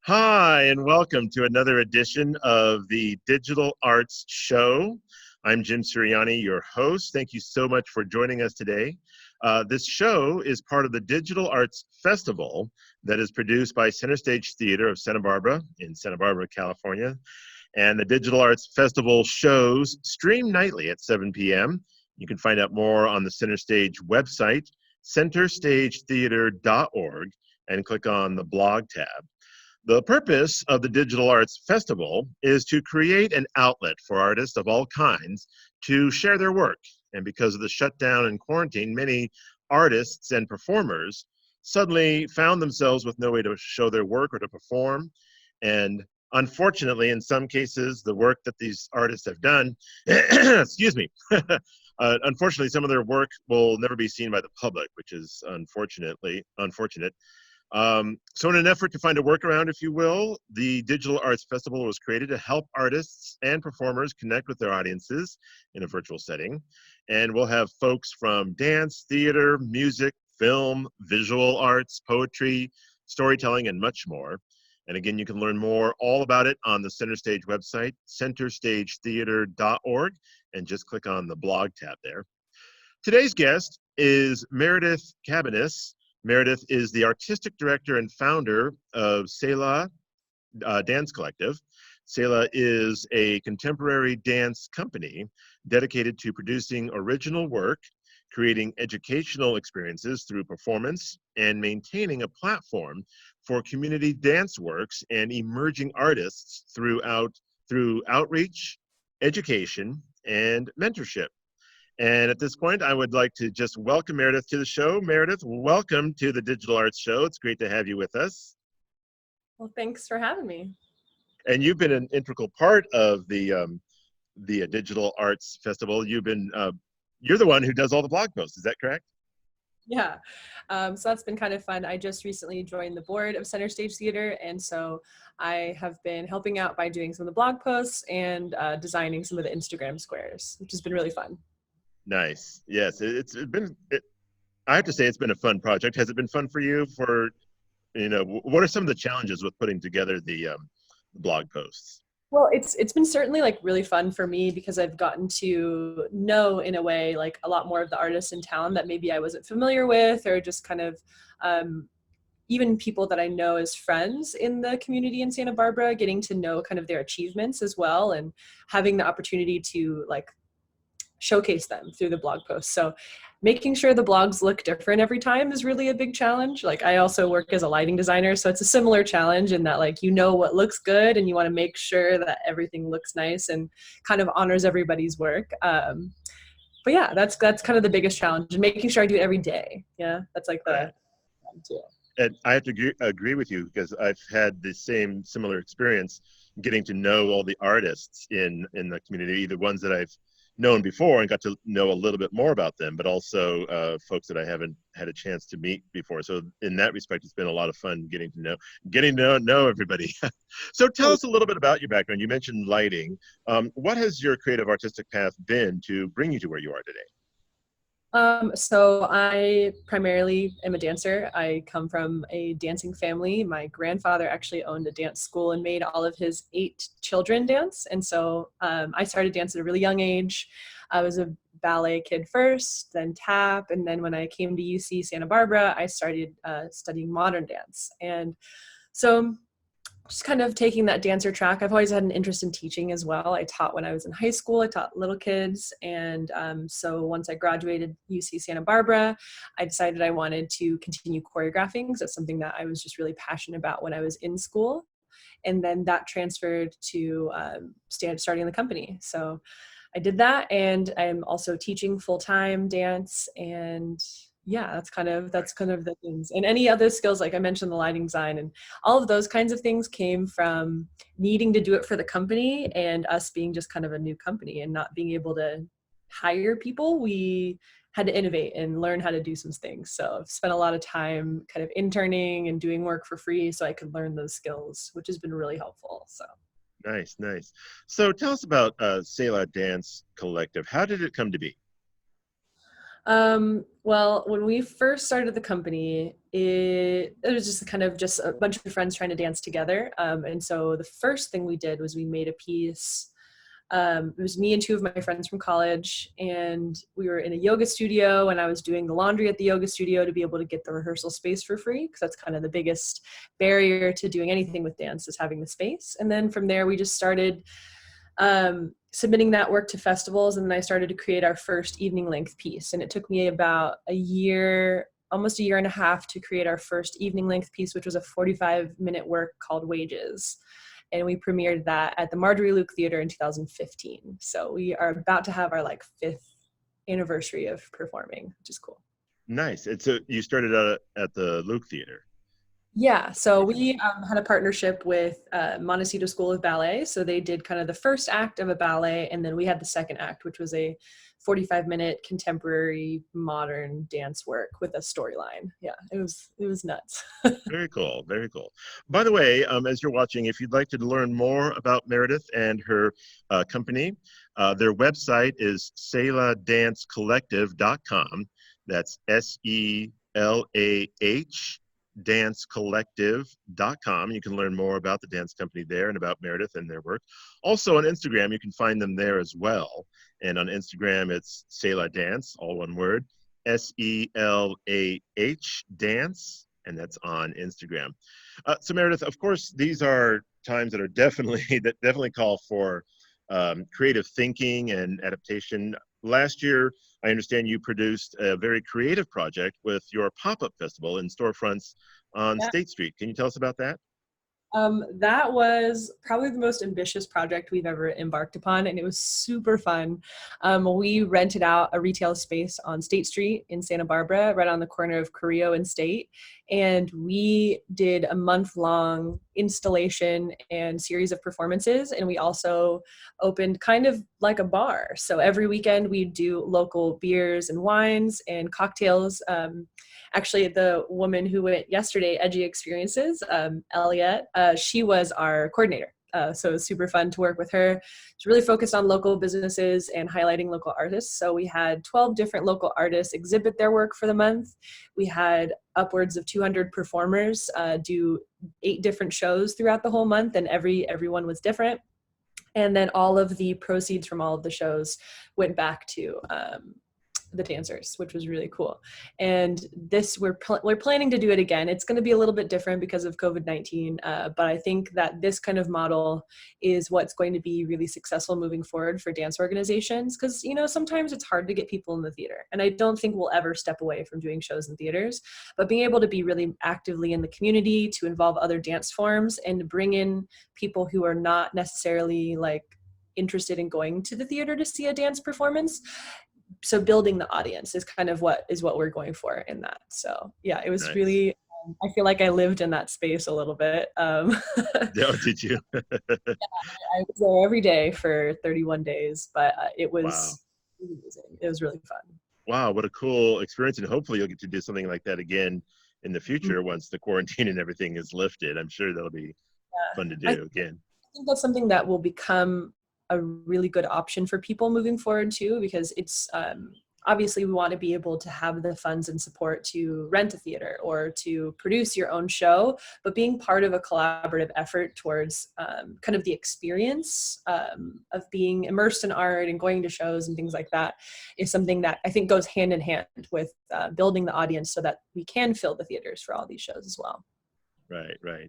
Hi, and welcome to another edition of the Digital Arts Show. I'm Jim Sirianni, your host. Thank you so much for joining us today. This show is part of the Digital Arts Festival that is produced by Center Stage Theater of Santa Barbara in Santa Barbara, California. And the Digital Arts Festival shows stream nightly at 7 p.m. You can find out more on the Center Stage website, centerstagetheater.org, and click on the blog tab. The purpose of the Digital Arts Festival is to create an outlet for artists of all kinds to share their work. And because of the shutdown and quarantine, many artists and performers suddenly found themselves with no way to show their work or to perform. And unfortunately, in some cases, the work that these artists have done, excuse me, unfortunately, some of their work will never be seen by the public, which is unfortunate. So in an effort to find a workaround, if you will, the Digital Arts Festival was created to help artists and performers connect with their audiences in a virtual setting. And we'll have folks from dance, theater, music, film, visual arts, poetry, storytelling, and much more. And again, you can learn more all about it on the Center Stage website, centerstagetheater.org, and just click on the blog tab there. Today's guest is Meredith Cabaniss. Meredith is the artistic director and founder of Selah Dance Collective. Selah is a contemporary dance company dedicated to producing original work, creating educational experiences through performance, and maintaining a platform for community dance works and emerging artists through outreach, education, and mentorship. And at this point, I would like to just welcome Meredith to the show. Meredith, welcome to the Digital Arts Show. It's great to have you with us. Well, thanks for having me. And you've been an integral part of the Digital Arts Festival. You're the one who does all the blog posts. Is that correct? Yeah, so that's been kind of fun. I just recently joined the board of Center Stage Theater, and so I have been helping out by doing some of the blog posts and designing some of the Instagram squares, which has been really fun. Nice. Yes, I have to say it's been a fun project. Has it been fun for you? What are some of the challenges with putting together the blog posts? Well, it's been certainly like really fun for me because I've gotten to know in a way like a lot more of the artists in town that maybe I wasn't familiar with, or just kind of even people that I know as friends in the community in Santa Barbara, getting to know kind of their achievements as well, and having the opportunity to like showcase them through the blog posts. So making sure the blogs look different every time is really a big challenge. Like I also work as a lighting designer, so it's a similar challenge in that like you know what looks good and you want to make sure that everything looks nice and kind of honors everybody's work. But yeah, that's kind of the biggest challenge, and making sure I do it every day. Yeah, that's like the too. And I have to agree with you because I've had the similar experience getting to know all the artists in the community, the ones that I've known before and got to know a little bit more about them, but also folks that I haven't had a chance to meet before. So in that respect, it's been a lot of fun getting to know everybody. So tell us a little bit about your background. You mentioned lighting. What has your creative artistic path been to bring you to where you are today? So I primarily am a dancer. I come from a dancing family. My grandfather actually owned a dance school and made all of his 8 children dance. And so I started dance at a really young age. I was a ballet kid first, then tap. And then when I came to UC Santa Barbara, I started studying modern dance. And so just kind of taking that dancer track. I've always had an interest in teaching as well. I taught when I was in high school. I taught little kids. And so once I graduated UC Santa Barbara, I decided I wanted to continue choreographing because that's something that I was just really passionate about when I was in school. And then that transferred to starting the company. So I did that, and I'm also teaching full-time dance, and yeah, that's kind of the things. And any other skills, like I mentioned, the lighting design and all of those kinds of things came from needing to do it for the company and us being just kind of a new company and not being able to hire people. We had to innovate and learn how to do some things. So I've spent a lot of time kind of interning and doing work for free so I could learn those skills, which has been really helpful. So Nice. So tell us about Selah Dance Collective. How did it come to be? Well, when we first started the company, it was just kind of just a bunch of friends trying to dance together. And so the first thing we did was we made a piece. It was me and two of my friends from college, and we were in a yoga studio, and I was doing the laundry at the yoga studio to be able to get the rehearsal space for free, because that's kind of the biggest barrier to doing anything with dance, is having the space. And then from there, we just started submitting that work to festivals, and then I started to create our first evening length piece. And it took me about a year, almost a year and a half, to create our first evening length piece, which was a 45-minute work called Wages. And we premiered that at the Marjorie Luke Theater in 2015. So we are about to have our like 5th anniversary of performing, which is cool. Nice. And so you started out at the Luke Theater. Yeah, so we had a partnership with Montecito School of Ballet. So they did kind of the first act of a ballet, and then we had the second act, which was a 45-minute contemporary modern dance work with a storyline. Yeah, it was nuts. Very cool. Very cool. By the way, as you're watching, if you'd like to learn more about Meredith and her company, their website is selahdancecollective.com. That's SELAH dancecollective.com. You can learn more about the dance company there and about Meredith and their work. Also on Instagram, you can find them there as well. And on Instagram, it's Selah Dance, all one word, SELAH Dance, and that's on Instagram. So Meredith, of course, these are times that are definitely call for creative thinking and adaptation. Last year, I understand you produced a very creative project with your pop-up festival in storefronts on State Street. Can you tell us about that? That was probably the most ambitious project we've ever embarked upon, and it was super fun. We rented out a retail space on State Street in Santa Barbara, right on the corner of Carrillo and State, and we did a month-long installation and series of performances, and we also opened kind of like a bar. So every weekend we'd do local beers and wines and cocktails. Actually, the woman who went yesterday, Edgy Experiences, Elliot, she was our coordinator. So it was super fun to work with her. She's really focused on local businesses and highlighting local artists. So we had 12 different local artists exhibit their work for the month. We had upwards of 200 performers do 8 different shows throughout the whole month, and everyone was different. And then all of the proceeds from all of the shows went back to the dancers, which was really cool. And this we're planning to do it again. It's going to be a little bit different because of COVID-19, but I think that this kind of model is what's going to be really successful moving forward for dance organizations, because sometimes it's hard to get people in the theater, and I don't think we'll ever step away from doing shows in theaters, but being able to be really actively in the community, to involve other dance forms, and to bring in people who are not necessarily like interested in going to the theater to see a dance performance. So building the audience is kind of what we're going for in that. So yeah, it was Nice. really, I feel like I lived in that space a little bit. Yeah, did you? Yeah, I was there every day for 31 days, but it Wow. was amazing. It was really fun. Wow, what a cool experience. And hopefully you'll get to do something like that again in the future once the quarantine and everything is lifted. I'm sure that'll be fun to do again. I think that's something that will become a really good option for people moving forward too, because it's obviously we want to be able to have the funds and support to rent a theater or to produce your own show, but being part of a collaborative effort towards kind of the experience of being immersed in art and going to shows and things like that is something that I think goes hand in hand with building the audience so that we can fill the theaters for all these shows as well. Right, right.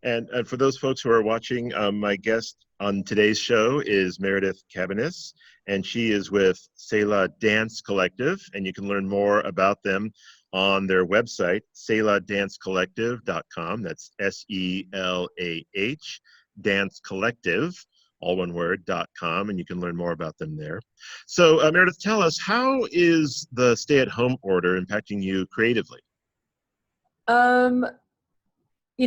And for those folks who are watching, my guest on today's show is Meredith Cabaniss, and she is with Selah Dance Collective, and you can learn more about them on their website, selahdancecollective.com. That's SELAH, Dance Collective, all one word, .com, and you can learn more about them there. So Meredith, tell us, how is the stay-at-home order impacting you creatively?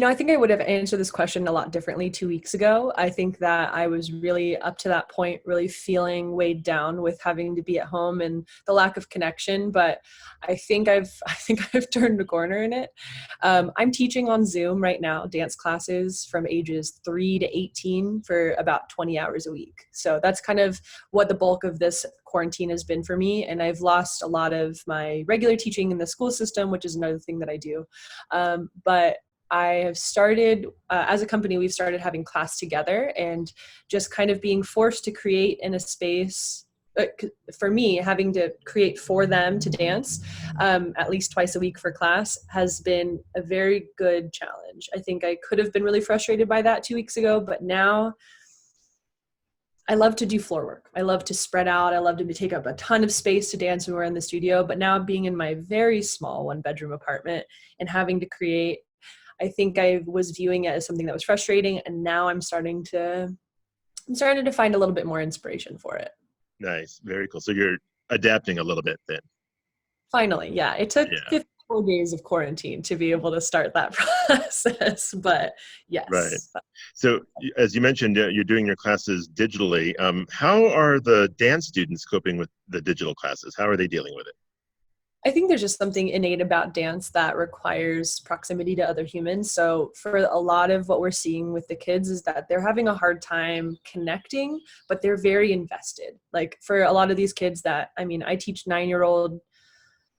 I think I would have answered this question a lot differently 2 weeks ago. I think that I was really up to that point, really feeling weighed down with having to be at home and the lack of connection. But I think I've turned a corner in it. I'm teaching on Zoom right now, dance classes from ages 3 to 18 for about 20 hours a week. So that's kind of what the bulk of this quarantine has been for me. And I've lost a lot of my regular teaching in the school system, which is another thing that I do. But I have started, as a company, we've started having class together and just kind of being forced to create in a space, for me, having to create for them to dance at least twice a week for class has been a very good challenge. I think I could have been really frustrated by that 2 weeks ago, but now I love to do floor work. I love to spread out. I love to take up a ton of space to dance when we're in the studio, but now being in my very small 1-bedroom apartment and having to create, I think I was viewing it as something that was frustrating, and now I'm starting to find a little bit more inspiration for it. Nice. Very cool. So you're adapting a little bit then. Finally, yeah. It took Yeah. 54 days of quarantine to be able to start that process, but yes. Right. So as you mentioned, you're doing your classes digitally. How are the dance students coping with the digital classes? How are they dealing with it? I think there's just something innate about dance that requires proximity to other humans. So for a lot of what we're seeing with the kids is that they're having a hard time connecting, but they're very invested. Like for a lot of these kids I teach 9-year-old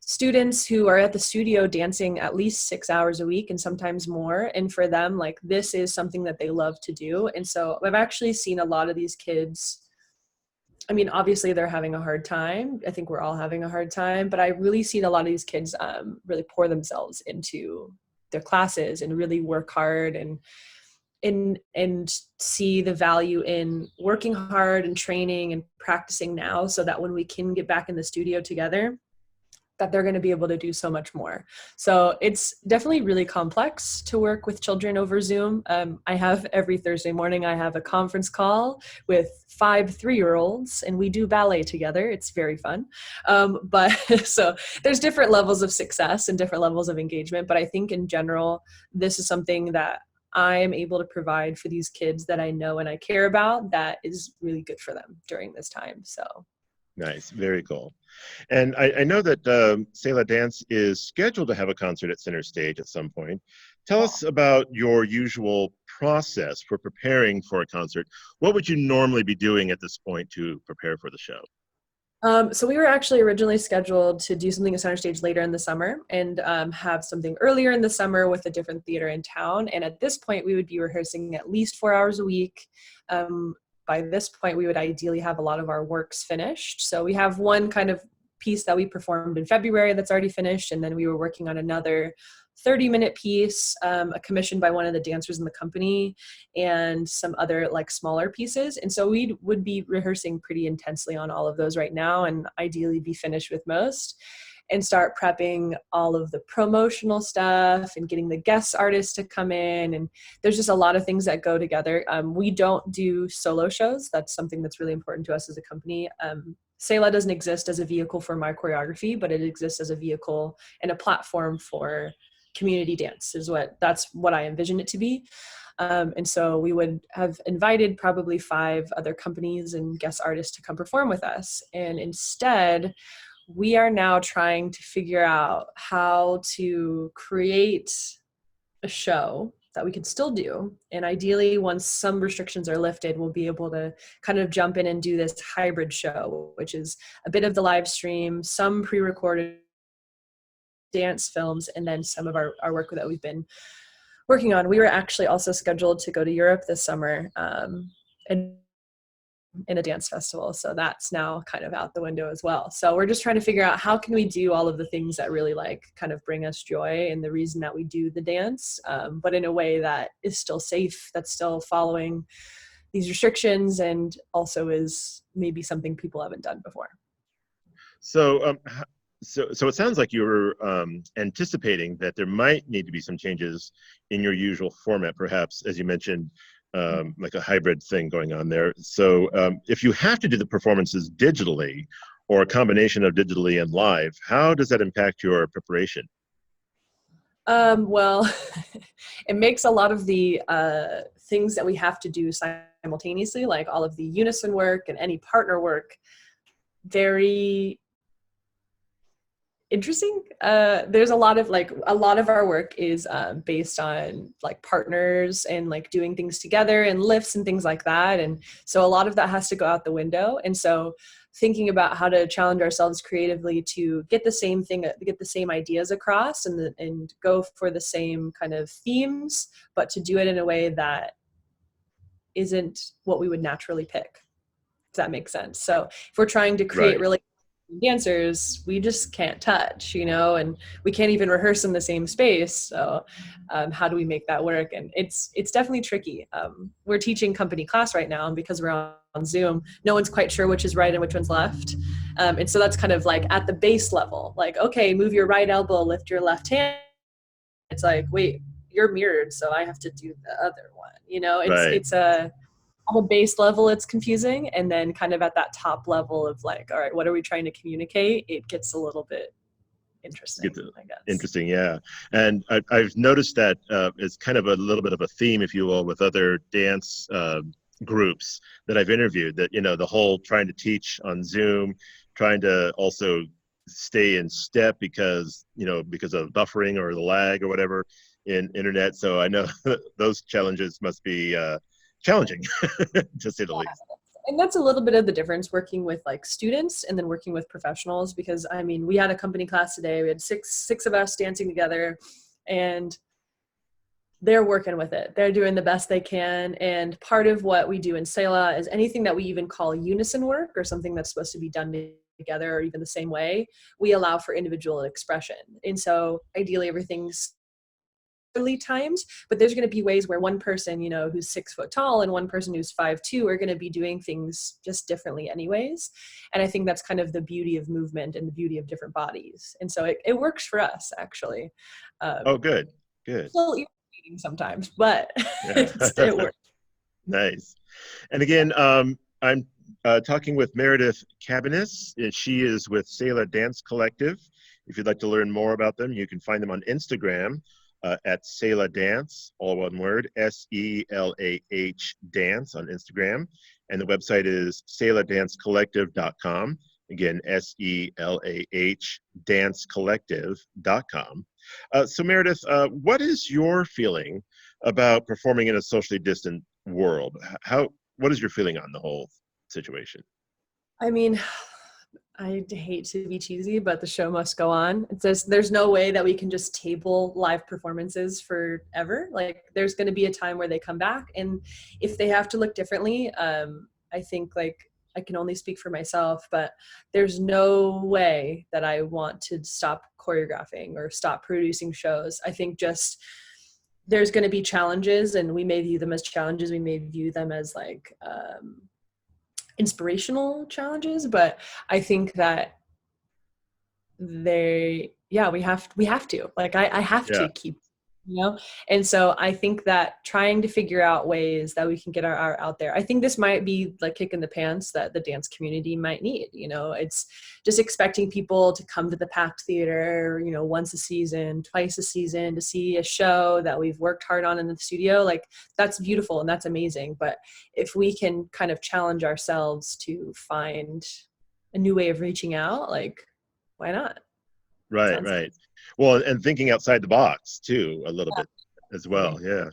students who are at the studio dancing at least 6 hours a week and sometimes more. And for them, like this is something that they love to do. And so I've actually seen a lot of these kids, obviously they're having a hard time. I think we're all having a hard time, but I really seen a lot of these kids really pour themselves into their classes and really work hard and see the value in working hard and training and practicing now so that when we can get back in the studio together, that they're going to be able to do so much more. So it's definitely really complex to work with children over Zoom. I have every Thursday morning, I have a conference call with 5 3-year-olds and we do ballet together. It's very fun. But so there's different levels of success and different levels of engagement. But I think in general, this is something that I am able to provide for these kids that I know and I care about that is really good for them during this time. So. Nice. Very cool. And I know that Selah Dance is scheduled to have a concert at Center Stage at some point. Tell us about your usual process for preparing for a concert. What would you normally be doing at this point to prepare for the show? So we were actually originally scheduled to do something at Center Stage later in the summer and have something earlier in the summer with a different theater in town. And at this point, we would be rehearsing at least 4 hours a week. By this point, we would ideally have a lot of our works finished. So we have one kind of piece that we performed in February that's already finished, and then we were working on another 30-minute piece, a commission by one of the dancers in the company, and some other like smaller pieces. And so we would be rehearsing pretty intensely on all of those right now, and ideally be finished with most, and start prepping all of the promotional stuff and getting the guest artists to come in. And there's just a lot of things that go together. We don't do solo shows. That's something that's really important to us as a company. Selah doesn't exist as a vehicle for my choreography, but it exists as a vehicle and a platform for community dance that's what I envision it to be. And so we would have invited probably 5 other companies and guest artists to come perform with us. And instead, we are now trying to figure out how to create a show that we could still do. And ideally, once some restrictions are lifted, we'll be able to kind of jump in and do this hybrid show, which is a bit of the live stream, some pre-recorded dance films, and then some of our work that we've been working on. We were actually also scheduled to go to Europe this summer and in a dance festival. So that's now kind of out the window as well. So we're just trying to figure out how can we do all of the things that really like kind of bring us joy and the reason that we do the dance, but in a way that is still safe, that's still following these restrictions and also is maybe something people haven't done before. So, so it sounds like you're anticipating that there might need to be some changes in your usual format, perhaps, as you mentioned, like a hybrid thing going on there. So if you have to do the performances digitally or a combination of digitally and live, how does that impact your preparation? Well, it makes a lot of the things that we have to do simultaneously, like all of the unison work and any partner work, very interesting. There's a lot of our work is based on like partners and like doing things together and lifts and things like that. And so a lot of that has to go out the window. And so thinking about how to challenge ourselves creatively to get the same thing, get the same ideas across and go for the same kind of themes, but to do it in a way that isn't what we would naturally pick. Does that make sense? So if we're trying to create Right. really dancers, we just can't touch, and we can't even rehearse in the same space. So how do we make that work? And it's definitely tricky. We're teaching company class right now, and because we're on Zoom, no one's quite sure which is right and which one's left. And so that's kind of like at the base level, like, okay, move your right elbow, lift your left hand. It's like, wait, you're mirrored, so I have to do the other one. Right. It's a on a base level it's confusing, and then kind of at that top level of like, all right, what are we trying to communicate, it gets a little bit Get interesting, to, I guess. interesting, yeah. And I've noticed that it's kind of a little bit of a theme, if you will, with other dance groups that I've interviewed. That the whole trying to teach on Zoom, trying to also stay in step because of buffering or the lag or whatever in internet. So I know those challenges must be challenging, to say the Yeah. least. And that's a little bit of the difference working with like students and then working with professionals, because I mean, we had a company class today, we had six of us dancing together, and they're working with it. They're doing the best they can. And part of what we do in Selah is anything that we even call unison work, or something that's supposed to be done together or even the same way, we allow for individual expression. And so ideally everything's times, but there's going to be ways where one person, who's 6 foot tall and one person who's 5'2" are going to be doing things just differently anyways. And I think that's kind of the beauty of movement and the beauty of different bodies. And so it works for us, actually. Oh, Um, good, good. Still irritating sometimes, but Yeah. it works. Nice. And again, I'm talking with Meredith Cabaniss. She is with Selah Dance Collective. If you'd like to learn more about them, you can find them on Instagram at Selah Dance, all one word, SELAH Dance on Instagram. And the website is selahdancecollective.com. Again, SELAH dancecollective.com. So, Meredith, what is your feeling about performing in a socially distant world? What is your feeling on the whole situation? I mean, I hate to be cheesy, but the show must go on. It's just, there's no way that we can just table live performances forever. Like, there's going to be a time where they come back, and if they have to look differently, I think, like, I can only speak for myself, but there's no way that I want to stop choreographing or stop producing shows. I think just there's going to be challenges, and we may view them as challenges. We may view them as like inspirational challenges, but I think that we have to, like, I have Yeah, to keep, and so I think that trying to figure out ways that we can get our art out there, I think this might be like kick in the pants that the dance community might need. It's just expecting people to come to the packed theater, once a season, twice a season, to see a show that we've worked hard on in the studio. Like, that's beautiful and that's amazing, but if we can kind of challenge ourselves to find a new way of reaching out, like, why not? right, Sounds right. Well, and thinking outside the box too, a little bit as well. amazing. Yeah.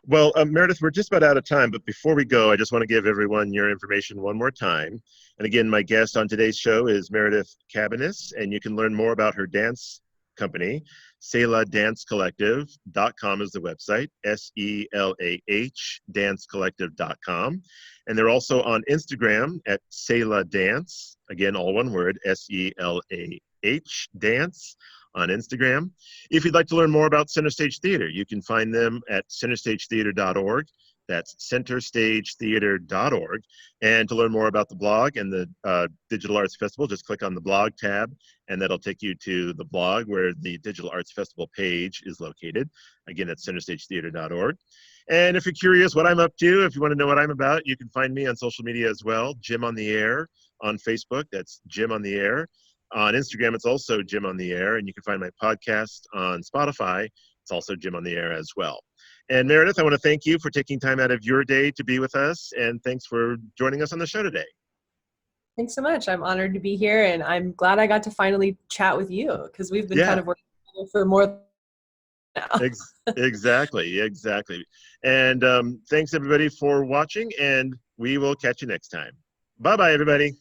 Well, Meredith, we're just about out of time, but before we go, I just want to give everyone your information one more time. And again, my guest on today's show is Meredith Cabaniss, and you can learn more about her dance company. SelahDanceCollective.com is the website, SELAH dancecollective.com. And they're also on Instagram at Selah Dance, again, all one word, SELAH Dance on Instagram. If you'd like to learn more about Center Stage Theater, you can find them at centerstagetheater.org. That's centerstagetheater.org. And to learn more about the blog and the Digital Arts Festival, just click on the blog tab, and that'll take you to the blog where the Digital Arts Festival page is located. Again, at centerstagetheater.org. And if you're curious what I'm up to, if you want to know what I'm about, you can find me on social media as well. Jim on the Air on Facebook. That's Jim on the Air. On Instagram, it's also Jim on the Air, and you can find my podcast on Spotify. It's also Jim on the Air as well. And Meredith, I want to thank you for taking time out of your day to be with us, and thanks for joining us on the show today. Thanks so much. I'm honored to be here, and I'm glad I got to finally chat with you because we've been kind Yeah, of working together for more now. exactly. And thanks everybody for watching, and we will catch you next time. Bye bye, everybody.